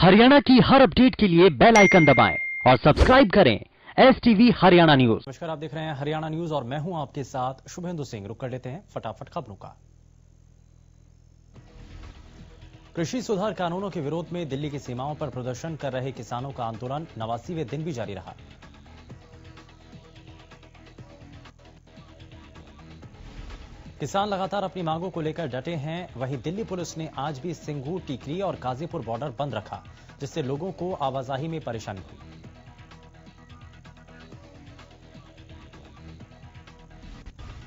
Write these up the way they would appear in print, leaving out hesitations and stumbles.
हरियाणा की हर अपडेट के लिए बेल आइकन दबाएं और सब्सक्राइब करें STV हरियाणा न्यूज। नमस्कार, आप देख रहे हैं हरियाणा न्यूज और मैं हूं आपके साथ शुभेंदु सिंह। रुक कर लेते हैं फटाफट खबरों का। कृषि सुधार कानूनों के विरोध में दिल्ली की सीमाओं पर प्रदर्शन कर रहे किसानों का आंदोलन 89वें दिन भी जारी रहा। किसान लगातार अपनी मांगों को लेकर डटे हैं। वहीं दिल्ली पुलिस ने आज भी सिंगू, टीकरी और गाजीपुर बॉर्डर बंद रखा, जिससे लोगों को आवाजाही में परेशानी हुई।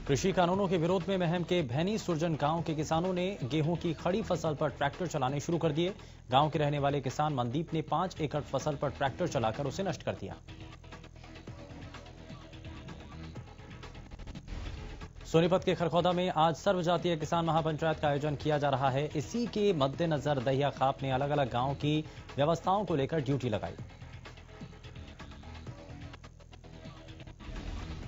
कृषि कानूनों के विरोध में महम के भैनी सुरजन गांव के किसानों ने गेहूं की खड़ी फसल पर ट्रैक्टर चलाने शुरू कर दिए। गांव के रहने वाले किसान मनदीप ने 5 एकड़ फसल पर ट्रैक्टर चलाकर उसे नष्ट कर दिया। सोनीपत के खरखौदा में आज सर्वजातीय किसान महापंचायत का आयोजन किया जा रहा है। इसी के मद्देनजर दहिया खाप ने अलग अलग गांव की व्यवस्थाओं को लेकर ड्यूटी लगाई।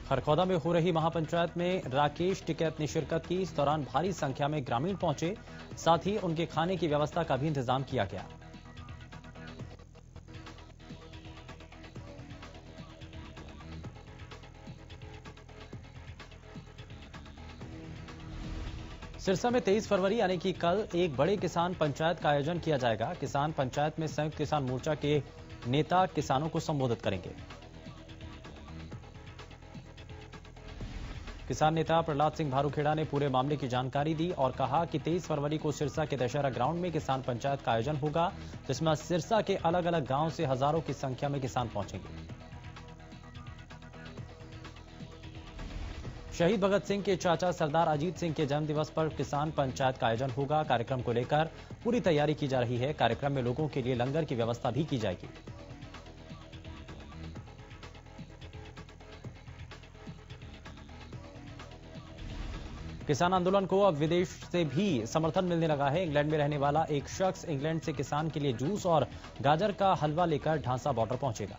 खरखौदा में हो रही महापंचायत में राकेश टिकैत ने शिरकत की। इस दौरान भारी संख्या में ग्रामीण पहुंचे, साथ ही उनके खाने की व्यवस्था का भी इंतजाम किया गया। सिरसा में 23 फरवरी यानी कि कल एक बड़े किसान पंचायत का आयोजन किया जाएगा। किसान पंचायत में संयुक्त किसान मोर्चा के नेता किसानों को संबोधित करेंगे। किसान नेता प्रहलाद सिंह भारूखेड़ा ने पूरे मामले की जानकारी दी और कहा कि 23 फरवरी को सिरसा के दशहरा ग्राउंड में किसान पंचायत का आयोजन होगा, जिसमें सिरसा के अलग अलग गांव से हजारों की संख्या में किसान पहुंचेंगे। शहीद भगत सिंह के चाचा सरदार अजीत सिंह के जन्मदिवस पर किसान पंचायत का आयोजन होगा। कार्यक्रम को लेकर पूरी तैयारी की जा रही है। कार्यक्रम में लोगों के लिए लंगर की व्यवस्था भी की जाएगी। किसान आंदोलन को अब विदेश से भी समर्थन मिलने लगा है। इंग्लैंड में रहने वाला एक शख्स इंग्लैंड से किसान के लिए जूस और गाजर का हलवा लेकर ढांसा बॉर्डर पहुंचेगा।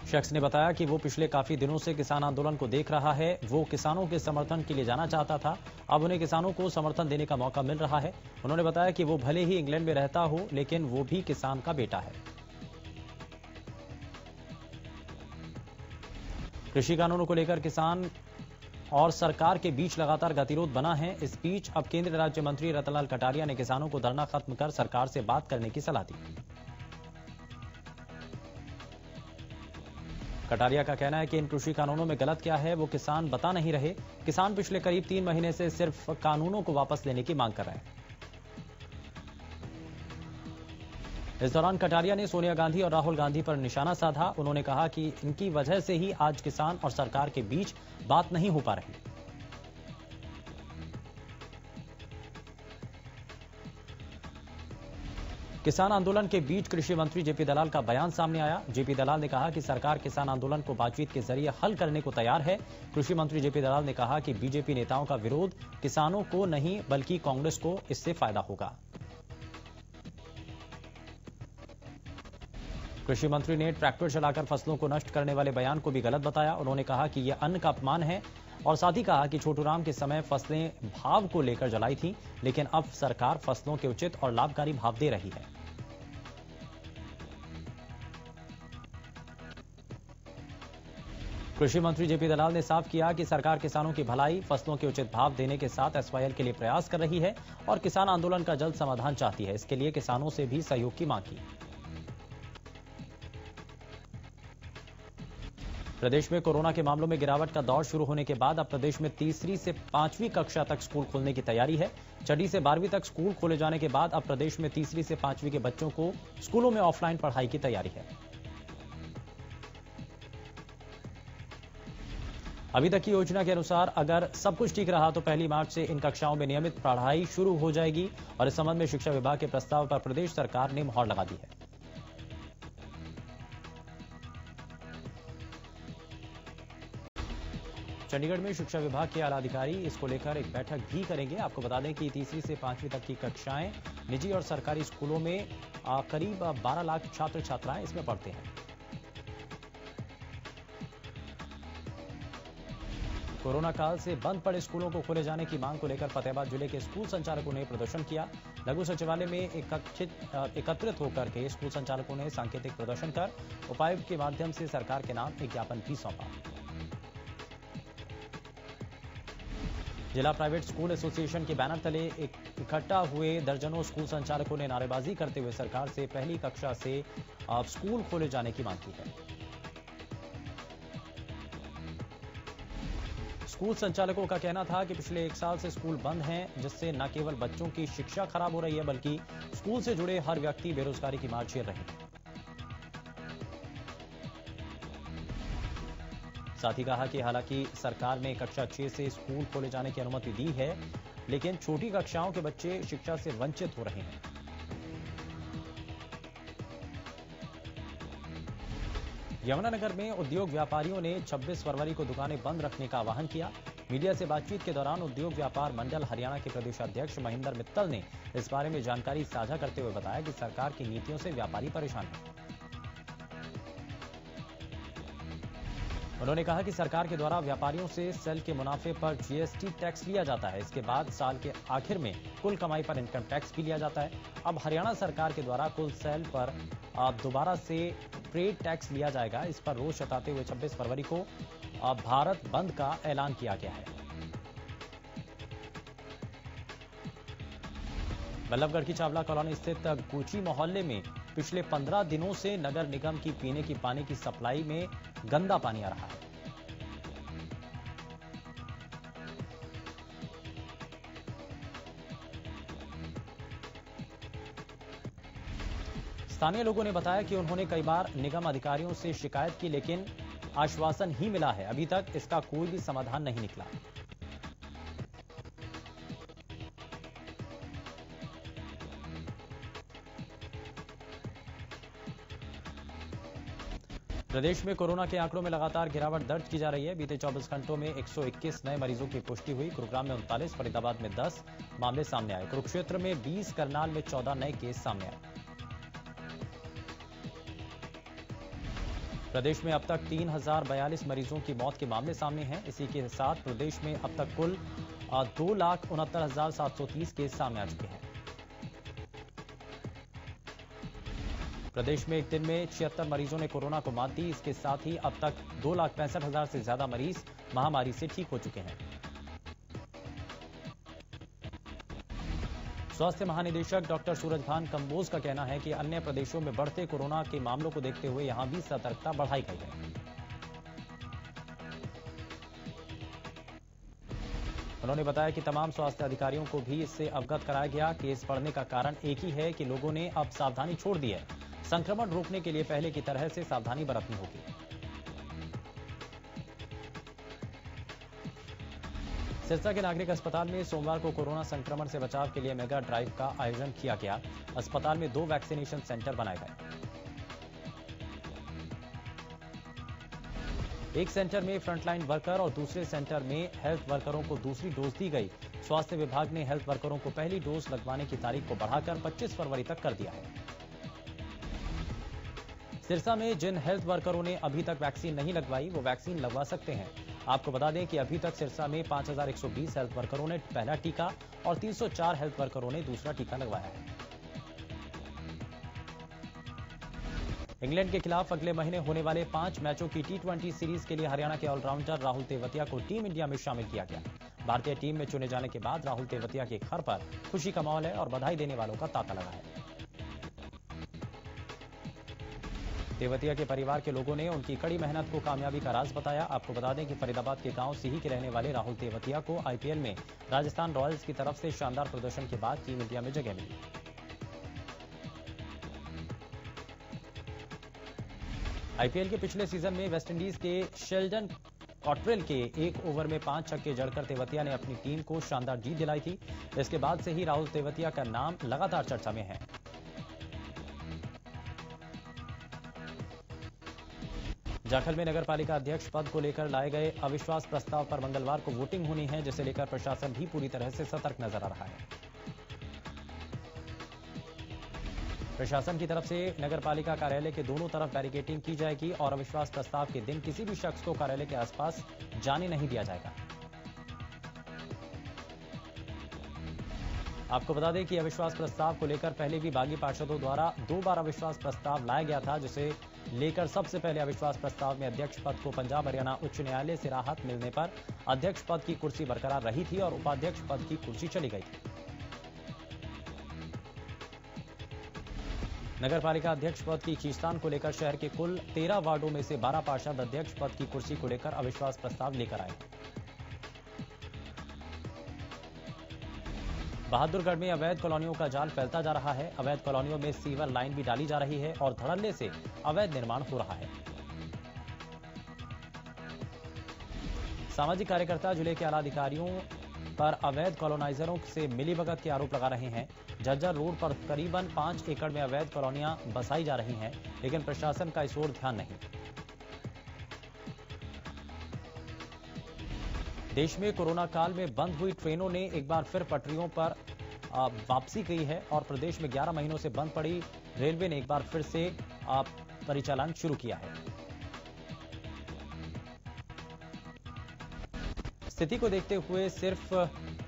शख्स ने बताया कि वो पिछले काफी दिनों से किसान आंदोलन को देख रहा है। वो किसानों के समर्थन के लिए जाना चाहता था। अब उन्हें किसानों को समर्थन देने का मौका मिल रहा है। उन्होंने बताया कि वो भले ही इंग्लैंड में रहता हो, लेकिन वो भी किसान का बेटा है। कृषि कानूनों को लेकर किसान और सरकार के बीच लगातार गतिरोध बना है। इस बीच अब केंद्रीय राज्य मंत्री रतनलाल कटारिया ने किसानों को धरना खत्म कर सरकार से बात करने की सलाह दी। कटारिया का कहना है कि इन कृषि कानूनों में गलत क्या है वो किसान बता नहीं रहे। किसान पिछले करीब 3 महीने से सिर्फ कानूनों को वापस लेने की मांग कर रहे हैं। इस दौरान कटारिया ने सोनिया गांधी और राहुल गांधी पर निशाना साधा। उन्होंने कहा कि इनकी वजह से ही आज किसान और सरकार के बीच बात नहीं हो पा रही। किसान आंदोलन के बीच कृषि मंत्री जेपी दलाल का बयान सामने आया। जेपी दलाल ने कहा कि सरकार किसान आंदोलन को बातचीत के जरिए हल करने को तैयार है। कृषि मंत्री जेपी दलाल ने कहा कि बीजेपी नेताओं का विरोध किसानों को नहीं बल्कि कांग्रेस को इससे फायदा होगा। कृषि मंत्री ने ट्रैक्टर चलाकर फसलों को नष्ट करने वाले बयान को भी गलत बताया। उन्होंने कहा कि यह अन्न का अपमान है और साथ ही कहा कि छोटूराम के समय फसलें भाव को लेकर जलाई थी, लेकिन अब सरकार फसलों के उचित और लाभकारी भाव दे रही है। कृषि मंत्री जेपी दलाल ने साफ किया कि सरकार किसानों की भलाई, फसलों के उचित भाव देने के साथ SYL के लिए प्रयास कर रही है और किसान आंदोलन का जल्द समाधान चाहती है। इसके लिए किसानों से भी सहयोग की मांग की। प्रदेश में कोरोना के मामलों में गिरावट का दौर शुरू होने के बाद अब प्रदेश में तीसरी से 5वीं कक्षा तक स्कूल खोलने की तैयारी है। छठी से 12वीं तक स्कूल खोले जाने के बाद अब प्रदेश में तीसरी से 5वीं के बच्चों को स्कूलों में ऑफलाइन पढ़ाई की तैयारी है। अभी तक की योजना के अनुसार अगर सब कुछ ठीक रहा तो 1 मार्च से इन कक्षाओं में नियमित पढ़ाई शुरू हो जाएगी और इस संबंध में शिक्षा विभाग के प्रस्ताव पर प्रदेश सरकार ने मुहर लगा दी है। चंडीगढ़ में शिक्षा विभाग के आला अधिकारी इसको लेकर एक बैठक भी करेंगे। आपको बता दें कि तीसरी से 5वीं तक की कक्षाएं निजी और सरकारी स्कूलों में करीब 12 लाख छात्र छात्राएं इसमें पढ़ते हैं। कोरोना काल से बंद पड़े स्कूलों को खोले जाने की मांग को लेकर फतेहाबाद जिले के स्कूल संचालकों ने प्रदर्शन किया। लघु सचिवालय में एकत्रित होकर के स्कूल संचालकों ने सांकेतिक प्रदर्शन कर उपायुक्त के माध्यम से सरकार के नाम एक ज्ञापन भी सौंपा। जिला प्राइवेट स्कूल एसोसिएशन के बैनर तले इकट्ठा हुए दर्जनों स्कूल संचालकों ने नारेबाजी करते हुए सरकार से पहली कक्षा से स्कूल खोले जाने की मांग की है। स्कूल संचालकों का कहना था कि पिछले 1 साल से स्कूल बंद हैं, जिससे न केवल बच्चों की शिक्षा खराब हो रही है बल्कि स्कूल से जुड़े हर व्यक्ति बेरोजगारी की मार झेल रहे हैं। साथ ही कहा कि हालांकि सरकार ने कक्षा 6 से स्कूल खोले जाने की अनुमति दी है, लेकिन छोटी कक्षाओं के बच्चे शिक्षा से वंचित हो रहे हैं। यमुनानगर में उद्योग व्यापारियों ने 26 फरवरी को दुकानें बंद रखने का आह्वान किया। मीडिया से बातचीत के दौरान उद्योग व्यापार मंडल हरियाणा के प्रदेशाध्यक्ष महेंद्र मित्तल ने इस बारे में जानकारी साझा करते हुए बताया कि सरकार की नीतियों से व्यापारी परेशान हैं। उन्होंने कहा कि सरकार के द्वारा व्यापारियों से सेल के मुनाफे पर जीएसटी टैक्स लिया जाता है। इसके बाद साल के आखिर में कुल कमाई पर इनकम टैक्स भी लिया जाता है। अब हरियाणा सरकार के द्वारा कुल सेल पर दोबारा से ट्रेड टैक्स लिया जाएगा। इस पर रोष जताते हुए 26 फरवरी को भारत बंद का ऐलान किया गया है। बल्लभगढ़ की चावला कॉलोनी स्थित गुची मोहल्ले में पिछले 15 दिनों से नगर निगम की पीने की पानी की सप्लाई में गंदा पानी आ रहा है। स्थानीय लोगों ने बताया कि उन्होंने कई बार निगम अधिकारियों से शिकायत की, लेकिन आश्वासन ही मिला है। अभी तक इसका कोई भी समाधान नहीं निकला। प्रदेश में कोरोना के आंकड़ों में लगातार गिरावट दर्ज की जा रही है। बीते 24 घंटों में 121 नए मरीजों की पुष्टि हुई। गुरुग्राम में 39, फरीदाबाद में 10 मामले सामने आए। कुरुक्षेत्र में 20, करनाल में 14 नए केस सामने आए। प्रदेश में अब तक 3042 मरीजों की मौत के मामले सामने हैं। इसी के साथ प्रदेश में अब तक कुल 2,69,730 केस सामने आ चुके हैं। प्रदेश में एक दिन में 76 मरीजों ने कोरोना को मात दी। इसके साथ ही अब तक 2,65,000 से ज्यादा मरीज महामारी से ठीक हो चुके हैं। स्वास्थ्य महानिदेशक डॉक्टर सूरजभान कंबोज का कहना है कि अन्य प्रदेशों में बढ़ते कोरोना के मामलों को देखते हुए यहां भी सतर्कता बढ़ाई गई है। उन्होंने बताया कि तमाम स्वास्थ्य अधिकारियों को भी इससे अवगत कराया गया। केस बढ़ने का कारण एक ही है कि लोगों ने अब सावधानी छोड़ दी है। संक्रमण रोकने के लिए पहले की तरह से सावधानी बरतनी होगी। सिरसा के नागरिक अस्पताल में सोमवार को कोरोना संक्रमण से बचाव के लिए मेगा ड्राइव का आयोजन किया गया। अस्पताल में 2 वैक्सीनेशन सेंटर बनाए गए। एक सेंटर में फ्रंटलाइन वर्कर और दूसरे सेंटर में हेल्थ वर्करों को दूसरी डोज दी गई। स्वास्थ्य विभाग ने हेल्थ वर्करों को पहली डोज लगवाने की तारीख को बढ़ाकर 25 फरवरी तक कर दिया है। सिरसा में जिन हेल्थ वर्करों ने अभी तक वैक्सीन नहीं लगवाई, वो वैक्सीन लगवा सकते हैं। आपको बता दें कि अभी तक सिरसा में 5120 हेल्थ वर्करों ने पहला टीका और 304 हेल्थ वर्करों ने दूसरा टीका लगवाया है। इंग्लैंड के खिलाफ अगले महीने होने वाले 5 मैचों की T20 सीरीज के लिए हरियाणा के ऑलराउंडर राहुल तेवतिया को टीम इंडिया में शामिल किया गया। भारतीय टीम में चुने जाने के बाद राहुल तेवतिया के घर पर खुशी का माहौल है और बधाई देने वालों का तांता लगा है। तेवतिया के परिवार के लोगों ने उनकी कड़ी मेहनत को कामयाबी का राज बताया। आपको बता दें कि फरीदाबाद के गांव सिही के रहने वाले राहुल तेवतिया को आईपीएल में राजस्थान रॉयल्स की तरफ से शानदार प्रदर्शन के बाद टीम इंडिया में जगह मिली। आईपीएल के पिछले सीजन में वेस्टइंडीज के शेल्डन कॉटरेल के 1 ओवर में 5 छक्के जड़कर तेवतिया ने अपनी टीम को शानदार जीत दिलाई थी। इसके बाद से ही राहुल तेवतिया का नाम लगातार चर्चा में है। जाखल में नगरपालिका अध्यक्ष पद को लेकर लाए गए अविश्वास प्रस्ताव पर मंगलवार को वोटिंग होनी है, जिसे लेकर प्रशासन भी पूरी तरह से सतर्क नजर आ रहा है। प्रशासन की तरफ से नगरपालिका कार्यालय के दोनों तरफ बैरिकेडिंग की जाएगी और अविश्वास प्रस्ताव के दिन किसी भी शख्स को कार्यालय के आसपास जाने नहीं दिया जाएगा। आपको बता दें कि अविश्वास प्रस्ताव को लेकर पहले भी बागी पार्षदों द्वारा 2 बार अविश्वास प्रस्ताव लाया गया था, जिसे लेकर सबसे पहले अविश्वास प्रस्ताव में अध्यक्ष पद को पंजाब हरियाणा उच्च न्यायालय से राहत मिलने पर अध्यक्ष पद की कुर्सी बरकरार रही थी और उपाध्यक्ष पद की कुर्सी चली गई थी। नगर पालिका अध्यक्ष पद की खींचतान को लेकर शहर के कुल 13 वार्डों में से 12 पार्षद अध्यक्ष पद की कुर्सी को लेकर अविश्वास प्रस्ताव लेकर आए। बहादुरगढ़ में अवैध कॉलोनियों का जाल फैलता जा रहा है। अवैध कॉलोनियों में सीवर लाइन भी डाली जा रही है और धड़ल्ले से अवैध निर्माण हो रहा है। सामाजिक कार्यकर्ता जिले के आला अधिकारियों पर अवैध कॉलोनाइजरों से मिलीभगत के आरोप लगा रहे हैं। झज्जर रोड पर करीबन 5 एकड़ में अवैध कॉलोनियां बसाई जा रही हैं, लेकिन प्रशासन का इस ओर ध्यान नहीं। देश में कोरोना काल में बंद हुई ट्रेनों ने एक बार फिर पटरियों पर वापसी की है और प्रदेश में 11 महीनों से बंद पड़ी रेलवे ने एक बार फिर से परिचालन शुरू किया है। स्थिति को देखते हुए सिर्फ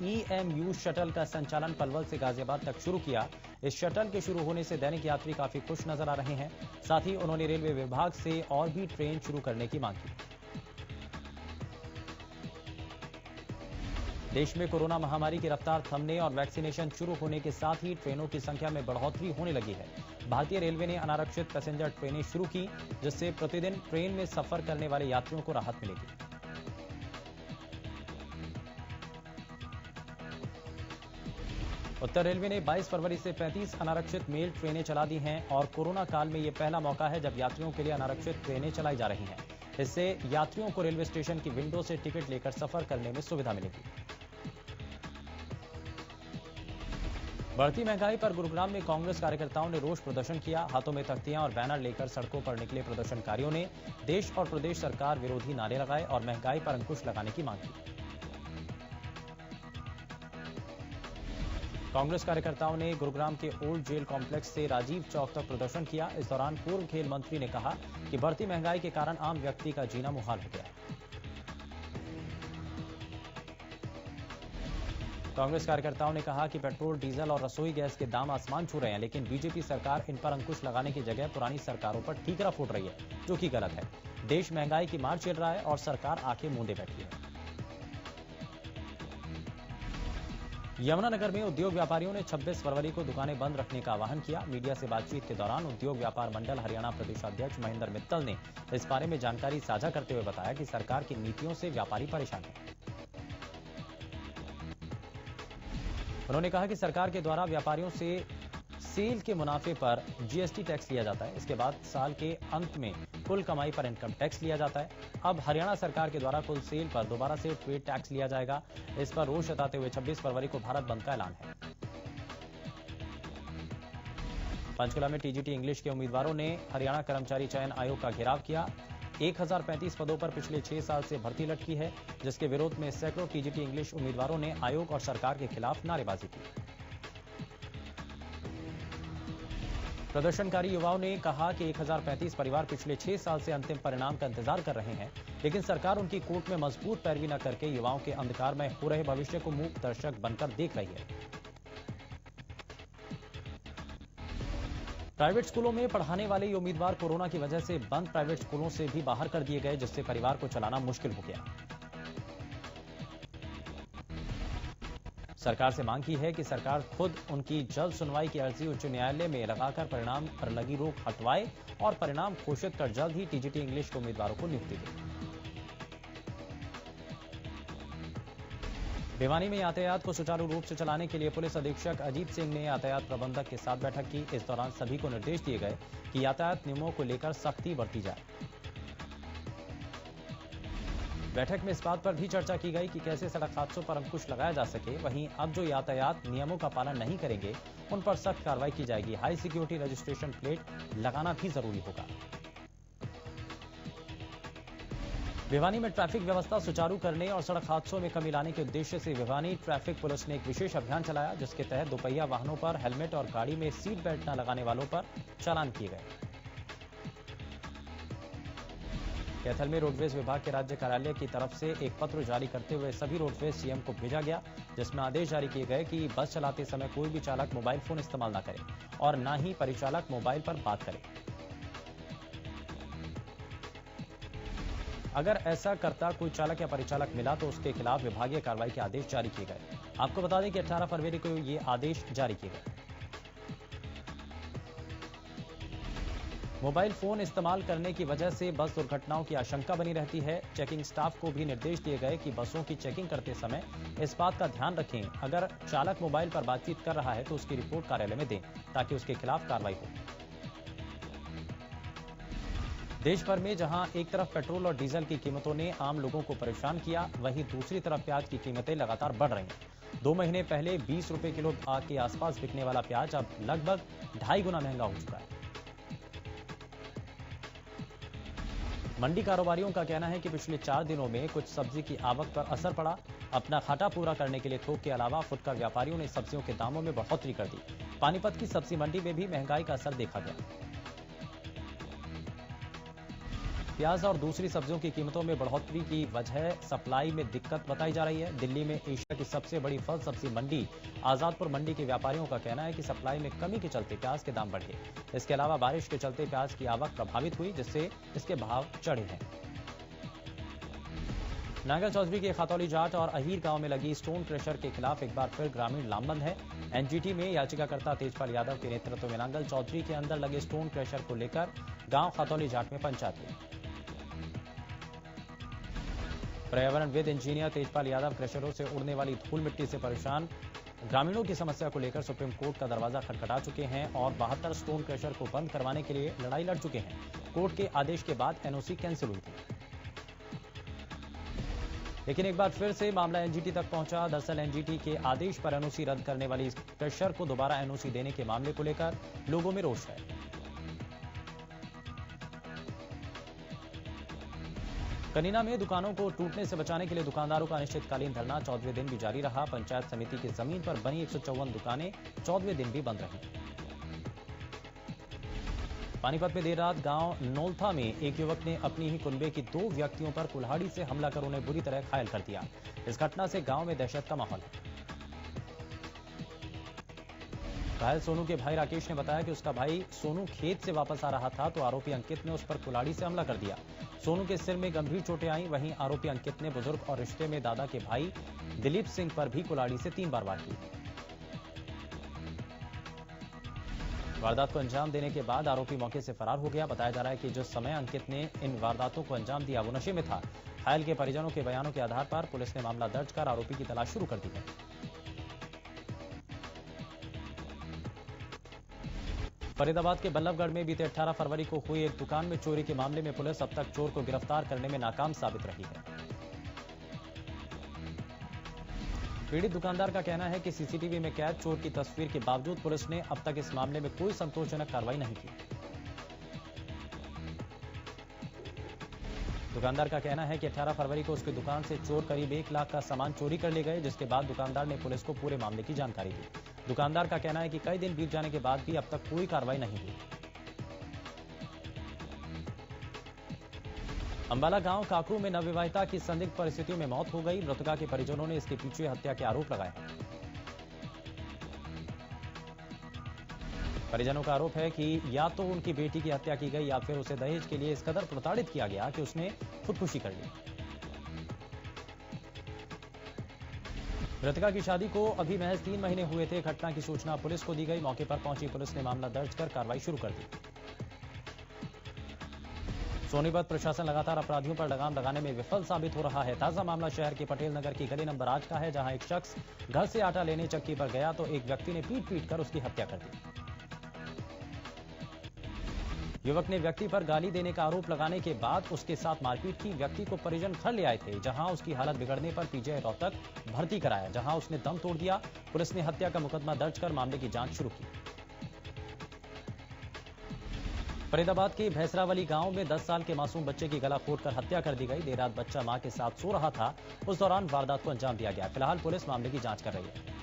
EMU शटल का संचालन पलवल से गाजियाबाद तक शुरू किया। इस शटल के शुरू होने से दैनिक यात्री काफी खुश नजर आ रहे हैं। साथ ही उन्होंने रेलवे विभाग से और भी ट्रेन शुरू करने की मांग की। देश में कोरोना महामारी की रफ्तार थमने और वैक्सीनेशन शुरू होने के साथ ही ट्रेनों की संख्या में बढ़ोतरी होने लगी है। भारतीय रेलवे ने अनारक्षित पैसेंजर ट्रेनें शुरू की, जिससे प्रतिदिन ट्रेन में सफर करने वाले यात्रियों को राहत मिलेगी। उत्तर रेलवे ने 22 फरवरी से 35 अनारक्षित मेल ट्रेनें चला दी हैं और कोरोना काल में यह पहला मौका है जब यात्रियों के लिए अनारक्षित ट्रेनें चलाई जा रही हैं। इससे यात्रियों को रेलवे स्टेशन की विंडो से टिकट लेकर सफर करने में सुविधा मिलेगी। बढ़ती महंगाई पर गुरुग्राम में कांग्रेस कार्यकर्ताओं ने रोष प्रदर्शन किया। हाथों में तख्तियां और बैनर लेकर सड़कों पर निकले प्रदर्शनकारियों ने देश और प्रदेश सरकार विरोधी नारे लगाए और महंगाई पर अंकुश लगाने की मांग की। कांग्रेस कार्यकर्ताओं ने गुरुग्राम के ओल्ड जेल कॉम्प्लेक्स से राजीव चौक तक प्रदर्शन किया। इस दौरान पूर्व खेल मंत्री ने कहा कि बढ़ती महंगाई के कारण आम व्यक्ति का जीना मुहाल हो गया। कांग्रेस कार्यकर्ताओं ने कहा कि पेट्रोल, डीजल और रसोई गैस के दाम आसमान छू रहे हैं, लेकिन बीजेपी सरकार इन पर अंकुश लगाने की जगह पुरानी सरकारों पर ठीकरा फोड़ रही है, जो कि गलत है। देश महंगाई की मार झेल रहा है और सरकार आंखें मूंदे बैठी है। यमुनानगर में उद्योग व्यापारियों ने 26 फरवरी को दुकानें बंद रखने का आह्वान किया। मीडिया से बातचीत के दौरान उद्योग व्यापार मंडल हरियाणा प्रदेशाध्यक्ष महेंद्र मित्तल ने इस बारे में जानकारी साझा करते हुए बताया कि सरकार की नीतियों से व्यापारी परेशान हैं। उन्होंने कहा कि सरकार के द्वारा व्यापारियों से सेल के मुनाफे पर जीएसटी टैक्स लिया जाता है। इसके बाद साल के अंत में कुल कमाई पर इनकम टैक्स लिया जाता है। अब हरियाणा सरकार के द्वारा कुल सेल पर दोबारा से ट्रेड टैक्स लिया जाएगा। इस पर रोष जताते हुए 26 फरवरी को भारत बंद का ऐलान है। पंचकुला में टीजीटी इंग्लिश के उम्मीदवारों ने हरियाणा कर्मचारी चयन आयोग का घेराव किया। 1035 पदों पर पिछले 6 साल से भर्ती लटकी है, जिसके विरोध में सैकड़ों टीजीटी इंग्लिश उम्मीदवारों ने आयोग और सरकार के खिलाफ नारेबाजी की। प्रदर्शनकारी युवाओं ने कहा कि 1035 परिवार पिछले 6 साल से अंतिम परिणाम का इंतजार कर रहे हैं, लेकिन सरकार उनकी कोर्ट में मजबूत पैरवी न करके युवाओं के अंधकार में हो रहे भविष्य को मूक दर्शक बनकर देख रही है। प्राइवेट स्कूलों में पढ़ाने वाले ये उम्मीदवार कोरोना की वजह से बंद प्राइवेट स्कूलों से भी बाहर कर दिए गए, जिससे परिवार को चलाना मुश्किल हो गया। सरकार से मांग की है कि सरकार खुद उनकी जल्द सुनवाई की अर्जी उच्च न्यायालय में लगाकर परिणाम पर लगी रोक हटवाए और परिणाम घोषित कर जल्द ही टीजीटी इंग्लिश के उम्मीदवारों को नियुक्ति दे। भिवानी में यातायात को सुचारू रूप से चलाने के लिए पुलिस अधीक्षक अजीत सिंह ने यातायात प्रबंधक के साथ बैठक की। इस दौरान सभी को निर्देश दिए गए कि यातायात नियमों को लेकर सख्ती बरती जाए। बैठक में इस बात पर भी चर्चा की गई कि कैसे सड़क हादसों पर अंकुश लगाया जा सके। वहीं अब जो यातायात नियमों का पालन नहीं करेंगे उन पर सख्त कार्रवाई की जाएगी। हाई सिक्योरिटी रजिस्ट्रेशन प्लेट लगाना भी जरूरी होगा। भिवानी में ट्रैफिक व्यवस्था सुचारू करने और सड़क हादसों में कमी लाने के उद्देश्य से भिवानी ट्रैफिक पुलिस ने एक विशेष अभियान चलाया, जिसके तहत दोपहिया वाहनों पर हेलमेट और गाड़ी में सीट बेल्ट न लगाने वालों पर चालान किए गए। कैथल में रोडवेज विभाग के राज्य कार्यालय की तरफ से एक पत्र जारी करते हुए सभी रोडवेज सीएम को भेजा गया, जिसमें आदेश जारी किए गए कि बस चलाते समय कोई भी चालक मोबाइल फोन इस्तेमाल न करे और न ही परिचालक मोबाइल पर बात करे। अगर ऐसा करता कोई चालक या परिचालक मिला तो उसके खिलाफ विभागीय कार्रवाई के आदेश जारी किए गए। आपको बता दें कि 18 फरवरी को ये आदेश जारी किए गए। मोबाइल फोन इस्तेमाल करने की वजह से बस दुर्घटनाओं की आशंका बनी रहती है। चेकिंग स्टाफ को भी निर्देश दिए गए कि बसों की चेकिंग करते समय इस बात का ध्यान रखें, अगर चालक मोबाइल पर बातचीत कर रहा है तो उसकी रिपोर्ट कार्यालय में दें ताकि उसके खिलाफ कार्रवाई हो। देश भर में जहां एक तरफ पेट्रोल और डीजल की कीमतों ने आम लोगों को परेशान किया, वहीं दूसरी तरफ प्याज की कीमतें लगातार बढ़ रही हैं। 2 महीने पहले 20 रुपए किलो के आसपास बिकने वाला प्याज अब लगभग 2.5 गुना महंगा हो चुका है। मंडी कारोबारियों का कहना है कि पिछले 4 दिनों में कुछ सब्जी की आवक पर असर पड़ा। अपना घाटा पूरा करने के लिए थोक के अलावा फुटकर व्यापारियों ने सब्जियों के दामों में बढ़ोतरी कर दी। पानीपत की सब्जी मंडी में भी महंगाई का असर देखा गया। प्याज और दूसरी सब्जियों की कीमतों में बढ़ोतरी की वजह सप्लाई में दिक्कत बताई जा रही है। दिल्ली में एशिया की सबसे बड़ी फल सब्जी मंडी आजादपुर मंडी के व्यापारियों का कहना है कि सप्लाई में कमी के चलते प्याज के दाम बढ़े। इसके अलावा बारिश के चलते प्याज की आवक प्रभावित हुई, जिससे इसके भाव चढ़े हैं। नांगल चौधरी के खातौली जाट और अहीर गांव में लगी स्टोन क्रशर के खिलाफ एक बार फिर ग्रामीण लामबंद है। एनजीटी में याचिकाकर्ता तेजपाल यादव के नेतृत्व में नांगल चौधरी के अंदर लगे स्टोन क्रशर को लेकर गांव खातौली जाट में पंचायत हुई। पर्यावरणविद इंजीनियर तेजपाल यादव क्रशरों से उड़ने वाली धूल मिट्टी से परेशान ग्रामीणों की समस्या को लेकर सुप्रीम कोर्ट का दरवाजा खटखटा चुके हैं और 72 स्टोन क्रशर को बंद करवाने के लिए लड़ाई लड़ चुके हैं। कोर्ट के आदेश के बाद एनओसी कैंसिल हुई थी, लेकिन एक बार फिर से मामला एनजीटी तक पहुंचा। दरअसल एनजीटी के आदेश पर एनओसी रद्द करने वाली क्रशर को दोबारा एनओसी देने के मामले को लेकर लोगों में रोष है। कनीना में दुकानों को टूटने से बचाने के लिए दुकानदारों का अनिश्चितकालीन धरना 14वें दिन भी जारी रहा। पंचायत समिति की जमीन पर बनी 154 दुकानें 14वें दिन भी बंद रहीं। पानीपत में देर रात गांव नौलथा में एक युवक ने अपनी ही कुनबे की 2 व्यक्तियों पर कुल्हाड़ी से हमला कर उन्हें बुरी तरह घायल कर दिया। इस घटना से गांव में दहशत का माहौल है। घायल सोनू के भाई राकेश ने बताया कि उसका भाई सोनू खेत से वापस आ रहा था तो आरोपी अंकित ने उस पर कुल्हाड़ी से हमला कर दिया। सोनू के सिर में गंभीर चोटें आईं। वहीं आरोपी अंकित ने बुजुर्ग और रिश्ते में दादा के भाई दिलीप सिंह पर भी कुल्हाड़ी से 3 बार वार की। वारदात को अंजाम देने के बाद आरोपी मौके से फरार हो गया। बताया जा रहा है कि जिस समय अंकित ने इन वारदातों को अंजाम दिया वो नशे में था। घायल के परिजनों के बयानों के आधार पर पुलिस ने मामला दर्ज कर आरोपी की तलाश शुरू कर दी है। फरीदाबाद के बल्लभगढ़ में बीते 18 फरवरी को हुई एक दुकान में चोरी के मामले में पुलिस अब तक चोर को गिरफ्तार करने में नाकाम साबित रही है। पीड़ित दुकानदार का कहना है कि सीसीटीवी में कैद चोर की तस्वीर के बावजूद पुलिस ने अब तक इस मामले में कोई संतोषजनक कार्रवाई नहीं की। दुकानदार का कहना है कि 18 फरवरी को उसकी दुकान से चोर करीब 1 लाख का सामान चोरी कर ले गए, जिसके बाद दुकानदार ने पुलिस को पूरे मामले की जानकारी दी। दुकानदार का कहना है कि कई दिन बीत जाने के बाद भी अब तक कोई कार्रवाई नहीं हुई। अंबाला गांव काकरू में नवविवाहिता की संदिग्ध परिस्थितियों में मौत हो गई। मृतका के परिजनों ने इसके पीछे हत्या के आरोप लगाए हैं। परिजनों का आरोप है कि या तो उनकी बेटी की हत्या की गई या फिर उसे दहेज के लिए इस कदर प्रताड़ित किया गया कि उसने खुदकुशी कर ली। मृतका की शादी को अभी महज 3 महीने हुए थे। घटना की सूचना पुलिस को दी गई। मौके पर पहुंची पुलिस ने मामला दर्ज कर कार्रवाई शुरू कर दी। सोनीपत प्रशासन लगातार अपराधियों पर लगाम लगाने में विफल साबित हो रहा है। ताजा मामला शहर के पटेल नगर की गली नंबर 8 का है, जहां एक शख्स घर से आटा लेने चक्की पर गया तो एक व्यक्ति ने पीट कर उसकी हत्या कर दी। युवक ने व्यक्ति पर गाली देने का आरोप लगाने के बाद उसके साथ मारपीट की। व्यक्ति को परिजन घर ले आए थे, जहां उसकी हालत बिगड़ने पर पीजीआई रोहतक भर्ती कराया, जहां उसने दम तोड़ दिया। पुलिस ने हत्या का मुकदमा दर्ज कर मामले की जांच शुरू की। फरीदाबाद के भैंसरावली गांव में 10 साल के मासूम बच्चे की गला घोंटकर हत्या कर दी गई। देर रात बच्चा मां के साथ सो रहा था, उस दौरान वारदात को अंजाम दिया गया। फिलहाल पुलिस मामले की जांच कर रही है।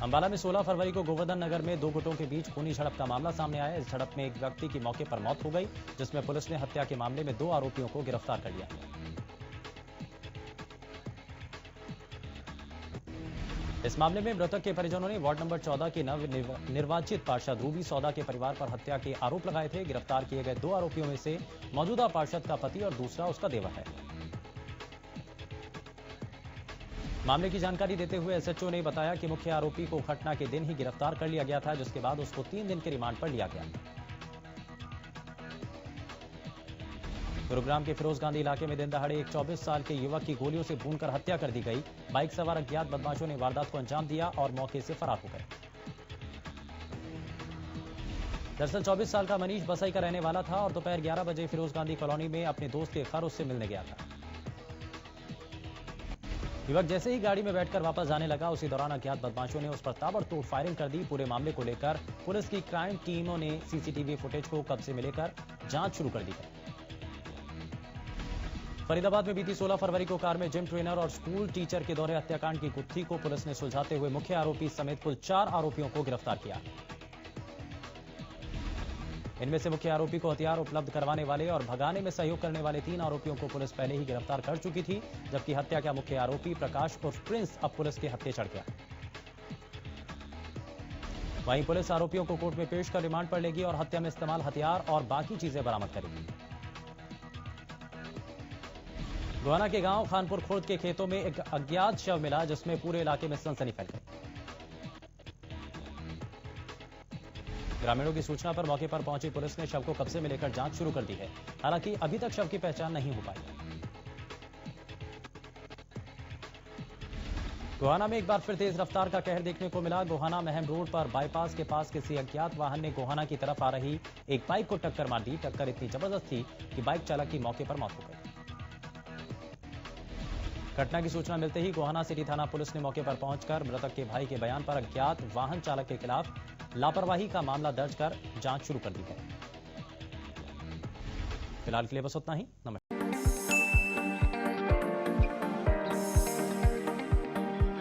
अंबाला में 16 फरवरी को गोवर्धन नगर में दो गुटों के बीच खूनी झड़प का मामला सामने आया। इस झड़प में एक व्यक्ति की मौके पर मौत हो गई, जिसमें पुलिस ने हत्या के मामले में 2 आरोपियों को गिरफ्तार कर लिया। इस मामले में मृतक के परिजनों ने वार्ड नंबर 14 के नव निर्वाचित पार्षद रूबी सौदा के परिवार पर हत्या के आरोप लगाए थे। गिरफ्तार किए गए 2 आरोपियों में से मौजूदा पार्षद का पति और दूसरा उसका देवर है। मामले की जानकारी देते हुए एसएचओ ने बताया कि मुख्य आरोपी को घटना के दिन ही गिरफ्तार कर लिया गया था, जिसके बाद उसको 3 दिन के रिमांड पर लिया गया। गुरुग्राम के फिरोज गांधी इलाके में दिन दहाड़े एक 24 साल के युवक की गोलियों से भूनकर हत्या कर दी गई। बाइक सवार अज्ञात बदमाशों ने वारदात को अंजाम दिया और मौके से फरार हो गए। दरअसल 24 साल का मनीष बसई का रहने वाला था और दोपहर 11 बजे फिरोज गांधी कॉलोनी में अपने दोस्त के घर उससे मिलने गया था। युवक जैसे ही गाड़ी में बैठकर वापस जाने लगा, उसी दौरान अज्ञात बदमाशों ने उस पर ताबड़तोड़ फायरिंग कर दी। पूरे मामले को लेकर पुलिस की क्राइम टीमों ने सीसीटीवी फुटेज को कब्जे में लेकर जांच शुरू कर दी है। फरीदाबाद में बीती 16 फरवरी को कार में जिम ट्रेनर और स्कूल टीचर के दौरे हत्याकांड की गुत्थी को पुलिस ने सुलझाते हुए मुख्य आरोपी समेत कुल 4 आरोपियों को गिरफ्तार किया। इनमें से मुख्य आरोपी को हथियार उपलब्ध करवाने वाले और भगाने में सहयोग करने वाले 3 आरोपियों को पुलिस पहले ही गिरफ्तार कर चुकी थी, जबकि हत्या का मुख्य आरोपी प्रकाश उर्फ प्रिंस अब पुलिस के हत्थे चढ़ गया। वहीं पुलिस आरोपियों को कोर्ट में पेश कर रिमांड पर लेगी और हत्या में इस्तेमाल हथियार और बाकी चीजें बरामद करेगी। गोहाना के गांव खानपुर खुर्द के खेतों में एक अज्ञात शव मिला, जिसमें पूरे इलाके में सनसनी फैल गई। ग्रामीणों की सूचना पर मौके पर पहुंची पुलिस ने शव को कब्जे में लेकर जांच शुरू कर दी है। हालांकि अभी तक शव की पहचान नहीं हो पाई। गोहाना में एक बार फिर तेज रफ्तार का कहर देखने को मिला। गोहाना महम रोड पर बाईपास के पास किसी अज्ञात वाहन ने गोहाना की तरफ आ रही एक बाइक को टक्कर मार दी। टक्कर इतनी जबरदस्त थी कि बाइक चालक की मौके पर मौत हो गई। घटना की सूचना मिलते ही गोहाना सिटी थाना पुलिस ने मौके पर पहुंचकर मृतक के भाई के बयान पर अज्ञात वाहन चालक के खिलाफ लापरवाही का मामला दर्ज कर जांच शुरू कर दी है। फिलहाल के लिए बस उतना ही। नमस्कार।